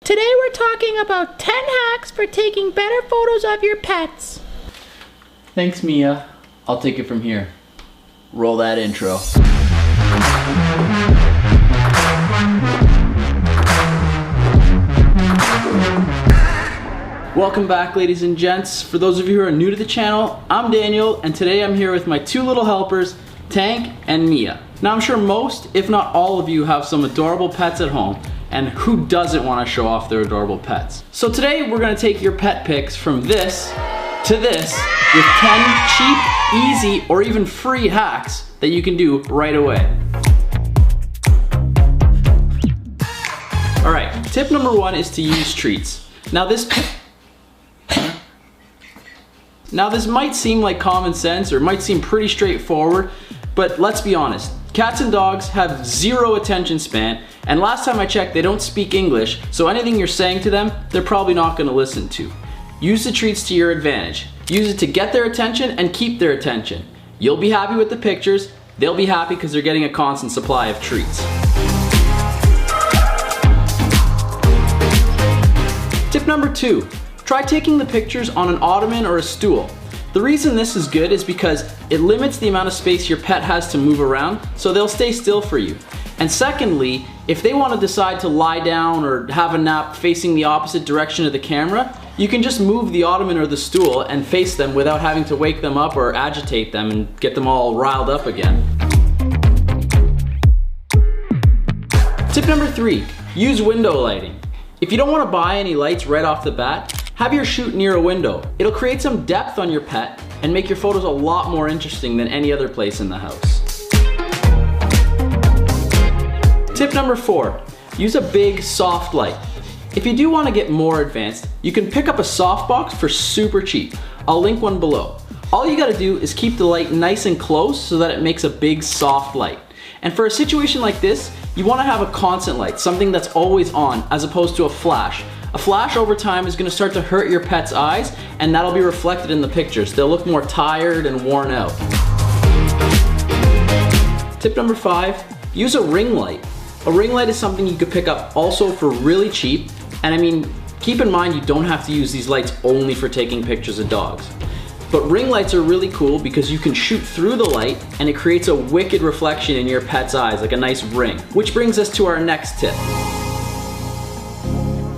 Today we're talking about 10 hacks for taking better photos of your pets. Thanks, Mia. I'll take it from here. Roll that intro. Welcome back, ladies and gents. For those of you who are new to the channel, I'm Daniel, and today I'm here with my two little helpers, Tank and Mia. Now I'm sure most, if not all of you, have some adorable pets at home, and who doesn't want to show off their adorable pets? So today we're going to take your pet pics from this to this with 10 cheap, easy, or even free hacks that you can do right away. Alright, tip number one is to use treats. Now this might seem like common sense or might seem pretty straightforward, but let's be honest. Cats and dogs have zero attention span, and last time I checked, they don't speak English, so anything you're saying to them, they're probably not going to listen to. Use the treats to your advantage. Use it to get their attention and keep their attention. You'll be happy with the pictures, they'll be happy because they're getting a constant supply of treats. Tip number two, try taking the pictures on an ottoman or a stool. The reason this is good is because it limits the amount of space your pet has to move around, so they'll stay still for you. And secondly, if they want to decide to lie down or have a nap facing the opposite direction of the camera, you can just move the ottoman or the stool and face them without having to wake them up or agitate them and get them all riled up again. Tip number three, use window lighting. If you don't want to buy any lights right off the bat, have your shoot near a window. It'll create some depth on your pet and make your photos a lot more interesting than any other place in the house. Tip number four, use a big soft light. If you do want to get more advanced, you can pick up a softbox for super cheap. I'll link one below. All you gotta do is keep the light nice and close so that it makes a big soft light. And for a situation like this, you want to have a constant light, something that's always on, as opposed to a flash. A flash over time is going to start to hurt your pet's eyes, and that'll be reflected in the pictures. They'll look more tired and worn out. Tip number five, use a ring light. A ring light is something you could pick up also for really cheap, and I mean, keep in mind you don't have to use these lights only for taking pictures of dogs. But ring lights are really cool because you can shoot through the light and it creates a wicked reflection in your pet's eyes, like a nice ring. Which brings us to our next tip.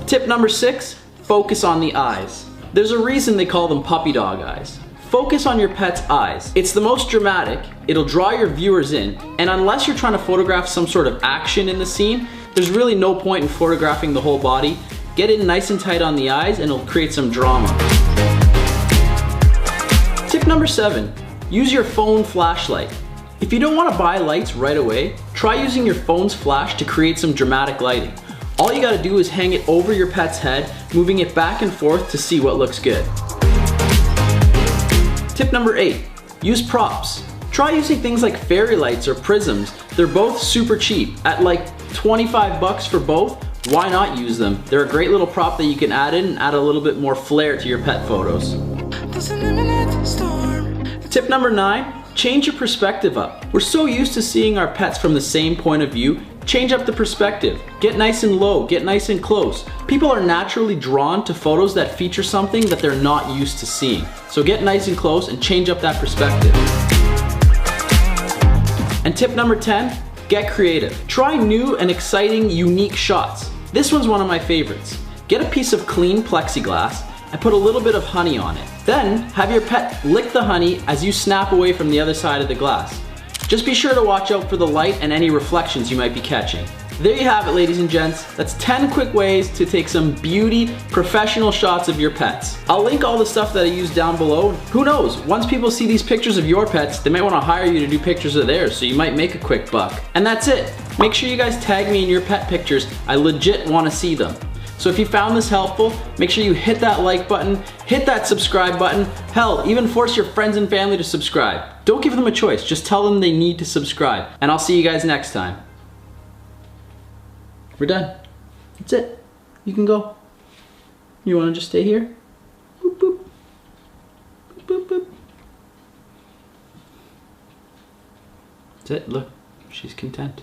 Tip number six, focus on the eyes. There's a reason they call them puppy dog eyes. Focus on your pet's eyes. It's the most dramatic, it'll draw your viewers in, and unless you're trying to photograph some sort of action in the scene, there's really no point in photographing the whole body. Get in nice and tight on the eyes and it'll create some drama. Tip number seven, use your phone flashlight. If you don't want to buy lights right away, try using your phone's flash to create some dramatic lighting. All you gotta do is hang it over your pet's head, moving it back and forth to see what looks good. Tip number eight, use props. Try using things like fairy lights or prisms. They're both super cheap. At like 25 bucks for both, why not use them? They're a great little prop that you can add in and add a little bit more flair to your pet photos. Tip number nine, change your perspective up. We're so used to seeing our pets from the same point of view. Change up the perspective. Get nice and low, get nice and close. People are naturally drawn to photos that feature something that they're not used to seeing. So get nice and close and change up that perspective. And tip number 10, get creative. Try new and exciting, unique shots. This one's one of my favorites. Get a piece of clean plexiglass and put a little bit of honey on it. Then have your pet lick the honey as you snap away from the other side of the glass. Just be sure to watch out for the light and any reflections you might be catching. There you have it, ladies and gents. That's 10 quick ways to take some beauty, professional shots of your pets. I'll link all the stuff that I use down below. Who knows, once people see these pictures of your pets, they might want to hire you to do pictures of theirs, so you might make a quick buck. And that's it. Make sure you guys tag me in your pet pictures. I legit want to see them. So if you found this helpful, make sure you hit that like button, hit that subscribe button, hell, even force your friends and family to subscribe. Don't give them a choice, just tell them they need to subscribe. And I'll see you guys next time. We're done. That's it. You can go. You want to just stay here? Boop, boop. Boop, boop, boop. That's it, look, she's content.